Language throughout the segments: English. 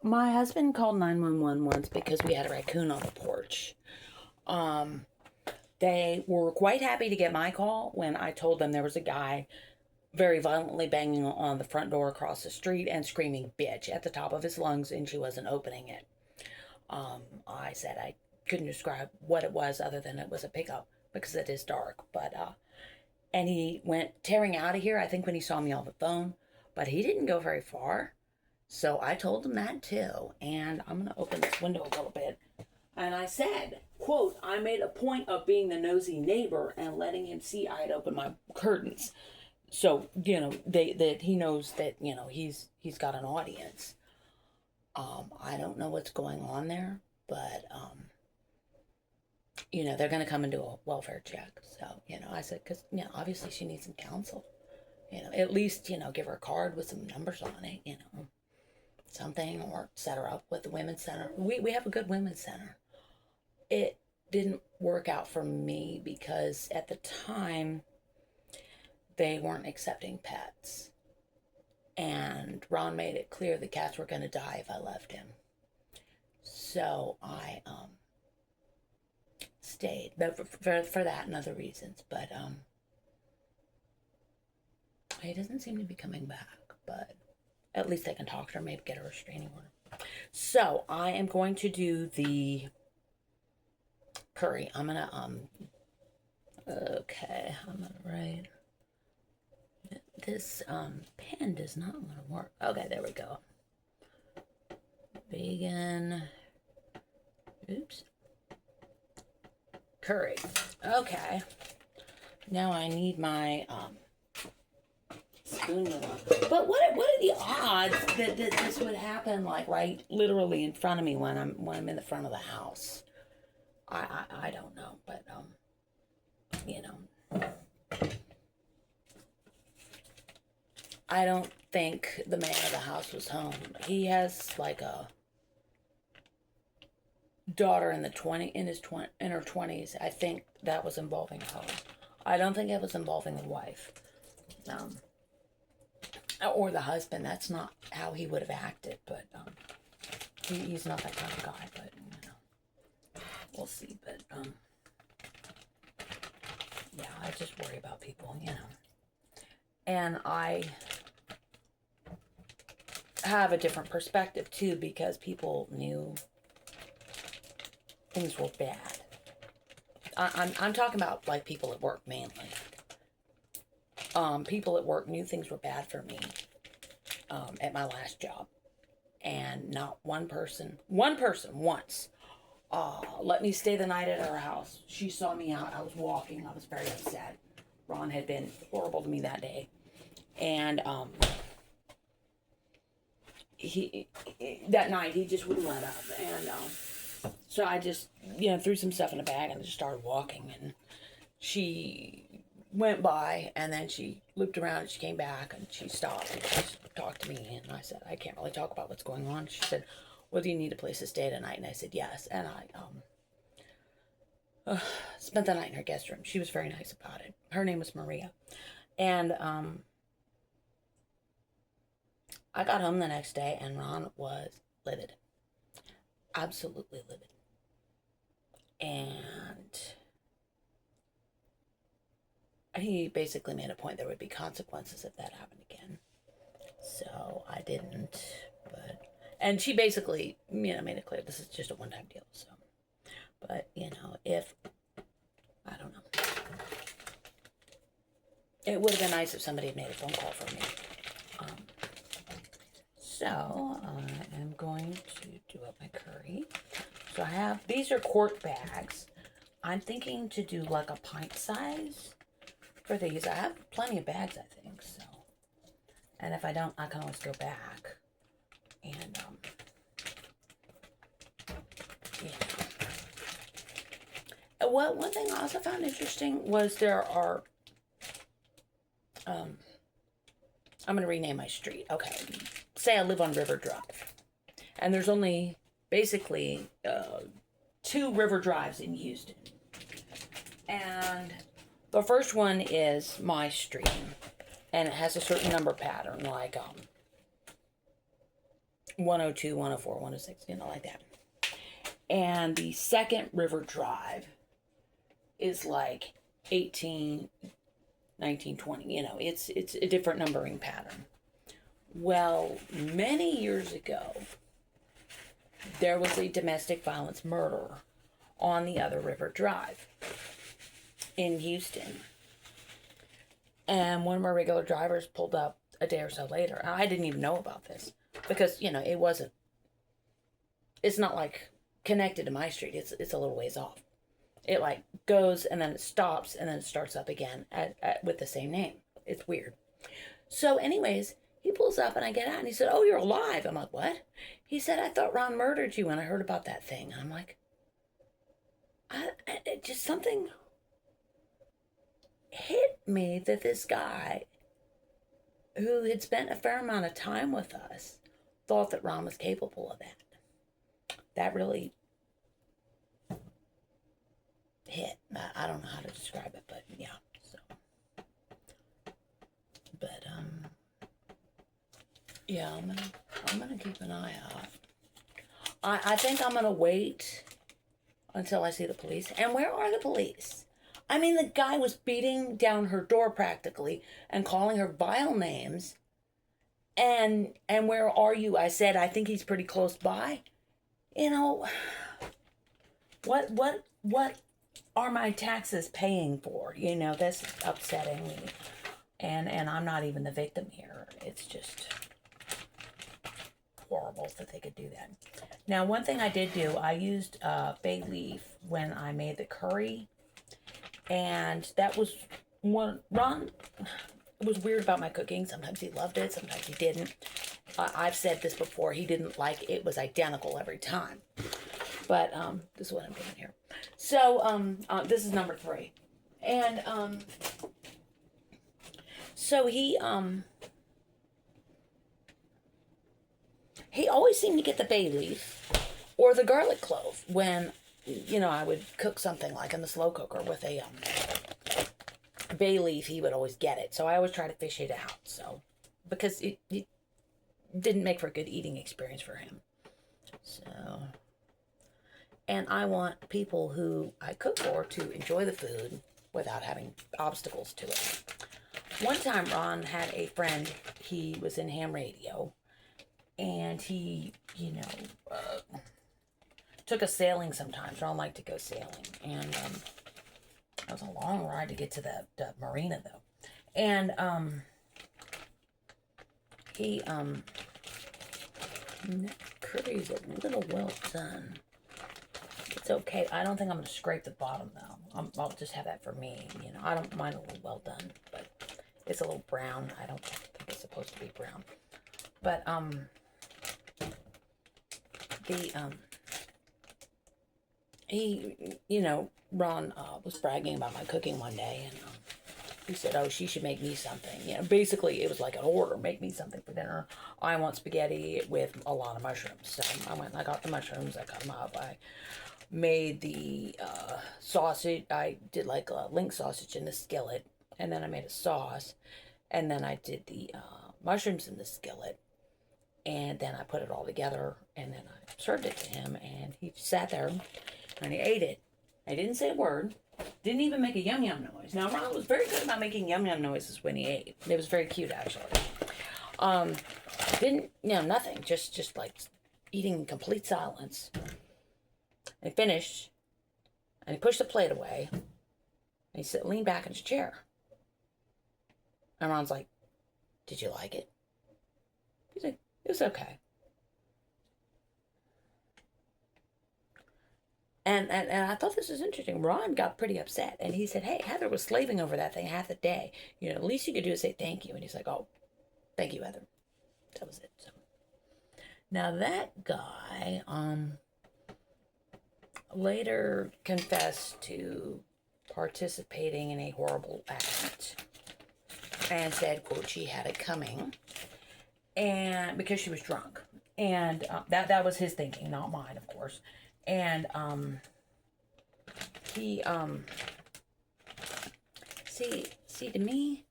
My husband called 911 once because we had a raccoon on the porch. Um, they were quite happy to get my call when I told them there was a guy very violently banging on the front door across the street and screaming bitch at the top of his lungs, and she wasn't opening it. I said I couldn't describe what it was other than it was a pickup because it is dark. And he went tearing out of here, I think, when he saw me on the phone, but he didn't go very far. So I told him that too. And I'm going to open this window a little bit. And I said, quote, I made a point of being the nosy neighbor and letting him see I had opened my curtains. So, that he knows that, he's got an audience. I don't know what's going on there, but, they're going to come and do a welfare check. So, I said, because, obviously she needs some counsel. At least, give her a card with some numbers on it, something, or set her up with the women's center. We have a good women's center. It didn't work out for me because at the time they weren't accepting pets. And Ron made it clear the cats were going to die if I left him. So I stayed, but for that and other reasons. But he doesn't seem to be coming back, but at least I can talk to her, maybe get a restraining order. So I am going to do the curry. I'm gonna okay, I'm gonna write. This pen does not want to work. Okay, there we go. Vegan. Oops. Curry. Okay. Now I need my spoon. But what are the odds that this would happen, like right literally in front of me when I'm in the front of the house? I don't know, but I don't think the man of the house was home. He has like a daughter in her 20s. I think that was involving her. I don't think it was involving the wife. Or the husband. That's not how he would have acted, but he's not that kind of guy, but we'll see. But yeah, I just worry about people, and I have a different perspective too, because people knew things were bad. I'm talking about like people at work mainly. People at work knew things were bad for me at my last job, and not one person once let me stay the night at her house. She saw me out. I was walking. I was very upset. Ron had been horrible to me that day, and he that night he just wouldn't let up, and so I just threw some stuff in a bag and just started walking, and she went by, and then she looped around and she came back and she stopped and she talked to me, and I said, I can't really talk about what's going on. She said, well, do you need a place to stay tonight? And I said, yes. And I spent the night in her guest room. She was very nice about it. Her name was Maria. And I got home the next day, and Ron was livid. Absolutely livid. And he basically made a point there would be consequences if that happened again. So I didn't, and she basically, made it clear this is just a one-time deal. So, but if, I don't know, it would have been nice if somebody had made a phone call for me. So I am going to do up my curry. So I have, these are quart bags. I'm thinking to do like a pint size for these. I have plenty of bags, I think, so. And if I don't, I can always go back. And, yeah. Well, one thing I also found interesting was there are, I'm going to rename my street. Okay. Say I live on River Drive. And there's only basically 2 river drives in Houston. And the first one is my street, and it has a certain number pattern, like 102, 104, 106, like that. And the second river drive is like 18, 19, 20. It's a different numbering pattern. Well, many years ago, there was a domestic violence murder on the other river drive in Houston. And one of my regular drivers pulled up a day or so later. I didn't even know about this because, it's not like connected to my street. It's a little ways off. It like goes and then it stops and then it starts up again with the same name. It's weird. So anyways, he pulls up and I get out and he said, "Oh, you're alive." I'm like, "What?" He said, "I thought Ron murdered you when I heard about that thing." And I'm like, just something hit me that this guy who had spent a fair amount of time with us thought that Ron was capable of that. That really hit. I don't know how to describe it, but yeah. So, but yeah, I'm gonna keep an eye out. I think I'm gonna wait until I see the police. And where are the police? I mean, the guy was beating down her door practically and calling her vile names. And where are you? I said, I think he's pretty close by. What are my taxes paying for? That's upsetting me. And I'm not even the victim here. It's just horrible that they could do that. Now, one thing I did do, I used bay leaf when I made the curry. And that was one, Ron was weird about my cooking. Sometimes he loved it, sometimes he didn't. I've said this before, he didn't like it was identical every time. But this is what I'm doing here. So this is number 3. And so he always seemed to get the bay leaf or the garlic clove when I would cook something like in the slow cooker with a bay leaf. He would always get it, so I always try to fish it out. So because it didn't make for a good eating experience for him. So, and I want people who I cook for to enjoy the food without having obstacles to it. One time, Ron had a friend. He was in ham radio, and he, took us sailing sometimes. Ron liked to go sailing, and it was a long ride to get to the marina, though. And he curry's a little well done. It's okay. I don't think I'm gonna scrape the bottom though. I'll just have that for me. I don't mind a little well done, but it's a little brown. I don't think it's supposed to be brown. But Ron was bragging about my cooking one day, and he said, "Oh, she should make me something." Basically, it was like an order: make me something for dinner. I want spaghetti with a lot of mushrooms. So I went and I got the mushrooms. I cut them up. I made the sausage. I did like a link sausage in the skillet, and then I made a sauce, and then I did the mushrooms in the skillet, and then I put it all together, and then I served it to him, and he sat there and he ate it. I didn't say a word. Didn't even make a yum yum noise. Now, Ron was very good about making yum yum noises when he ate. It was very cute, actually. Nothing. Just like eating in complete silence. And he finished, and he pushed the plate away, and he leaned back in his chair. And Ron's like, "Did you like it?" He's like, "It was okay." And I thought this was interesting. Ron got pretty upset, and he said, "Hey, Heather was slaving over that thing half the day. The least you could do is say thank you." And he's like, "Oh, thank you, Heather." That was it. So now that guy later confessed to participating in a horrible act and said, quote, she had it coming, and because she was drunk. And that was his thinking, not mine, of course. And he see to me,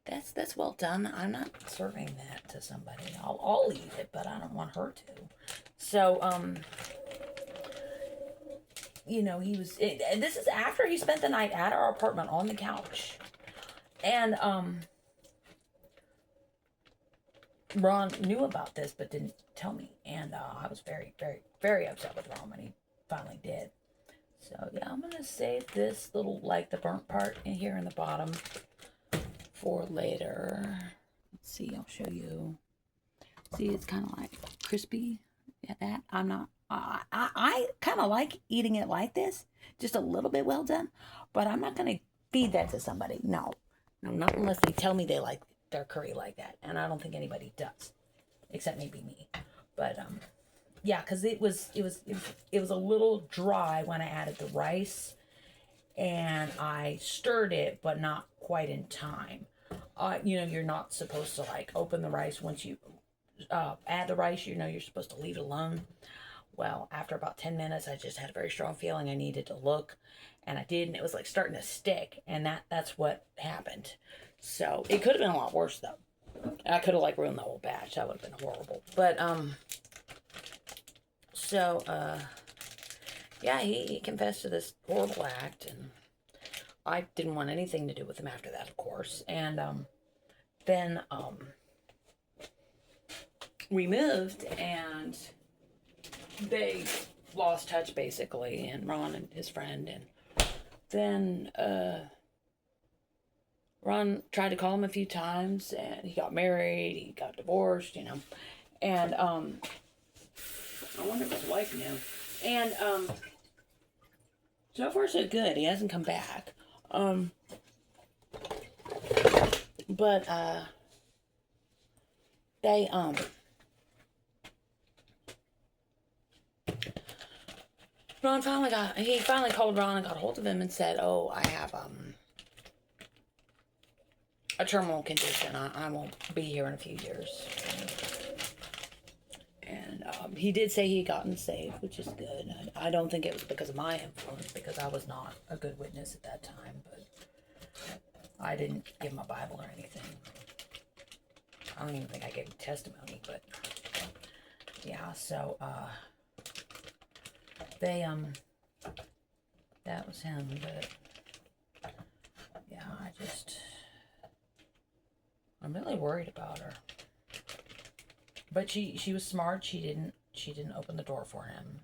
That's well done. I'm not serving that to somebody. I'll eat it, but I don't want her to. So, he was. And this is after he spent the night at our apartment on the couch, and Ron knew about this but didn't tell me, and I was very, very, very upset with Ron when he finally did. So yeah, I'm gonna save this little, like, the burnt part in here in the bottom for later. Let's see, I'll show you. See, it's kind of like crispy. Yeah, that I'm not. I kind of like eating it like this, just a little bit well done. But I'm not gonna feed that to somebody. No, not unless they tell me they like their curry like that, and I don't think anybody does, except maybe me. But yeah, because it was a little dry when I added the rice, and I stirred it, but not quite in time. You're not supposed to like open the rice once you add the rice. You're supposed to leave it alone. Well, after about 10 minutes, I just had a very strong feeling I needed to look, and I did, and it was like starting to stick, and that's what happened. So it could have been a lot worse though. I could have like ruined the whole batch. That would have been horrible. But yeah, he confessed to this horrible act, and I didn't want anything to do with him after that, of course. And then we moved, and they lost touch basically, and Ron and his friend, and then Ron tried to call him a few times, and he got married, he got divorced, and I wonder if his wife knew. And so far so good. He hasn't come back. But they he finally called Ron and got a hold of him and said, "Oh, I have a terminal condition. I won't be here in a few years." And he did say he had gotten saved, which is good. I don't think it was because of my influence, because I was not a good witness at that time, but I didn't give him a Bible or anything. I don't even think I gave him testimony, but yeah, so that was him, but yeah, I'm really worried about her. But she was smart. She didn't open the door for him,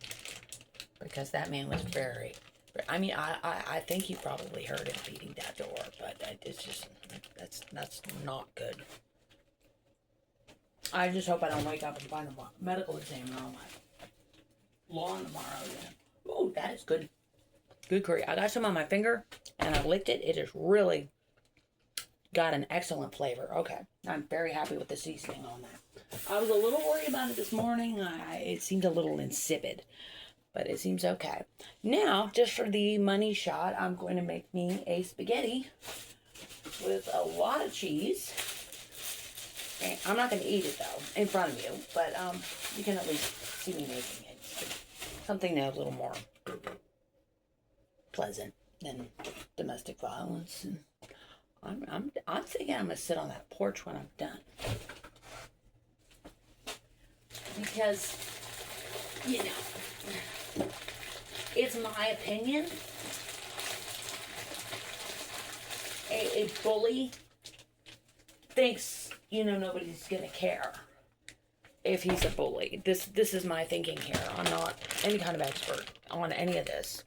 because that man was very. I mean, I think he probably heard him beating that door, but it's just that's not good. I just hope I don't wake up and find a medical examiner on my lawn tomorrow. Yeah. Oh, that is good. Good curry. I got some on my finger, and I licked it. It is really got an excellent flavor. Okay, I'm very happy with the seasoning on that. I was a little worried about it this morning. It seemed a little insipid, but it seems okay. Now, just for the money shot, I'm going to make me a spaghetti with a lot of cheese. And I'm not going to eat it, though, in front of you, but you can at least see me making it. Something that's a little more pleasant than domestic violence. And I'm thinking I'm going to sit on that porch when I'm done. Because, it's my opinion. A bully thinks, nobody's going to care if he's a bully. This is my thinking here. I'm not any kind of expert on any of this.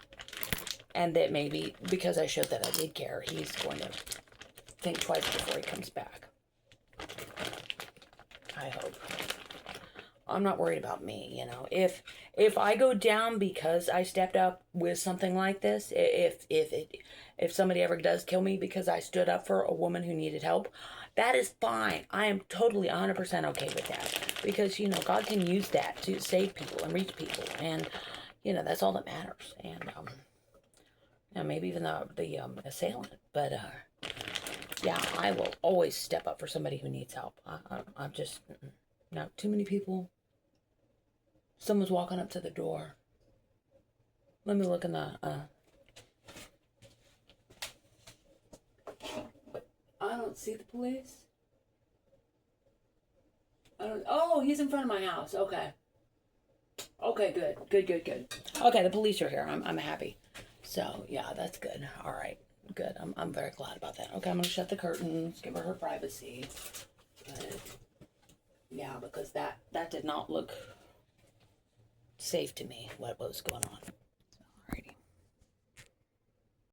And that maybe because I showed that I did care, he's going to think twice before he comes back. I hope. I'm not worried about me, If I go down because I stepped up with something like this, if somebody ever does kill me because I stood up for a woman who needed help, that is fine. I am totally 100% okay with that. Because, God can use that to save people and reach people. And, that's all that matters. And maybe even the assailant. But, yeah, I will always step up for somebody who needs help. I'm just, no, too many people. Someone's walking up to the door. Let me look in the, I don't don't see the police. Oh, he's in front of my house. Okay. Okay, good. Okay, the police are here. I'm happy. So yeah, that's good. All right, good. I'm very glad about that. Okay, I'm gonna shut the curtains, give her privacy. But yeah, because that did not look safe to me. What was going on?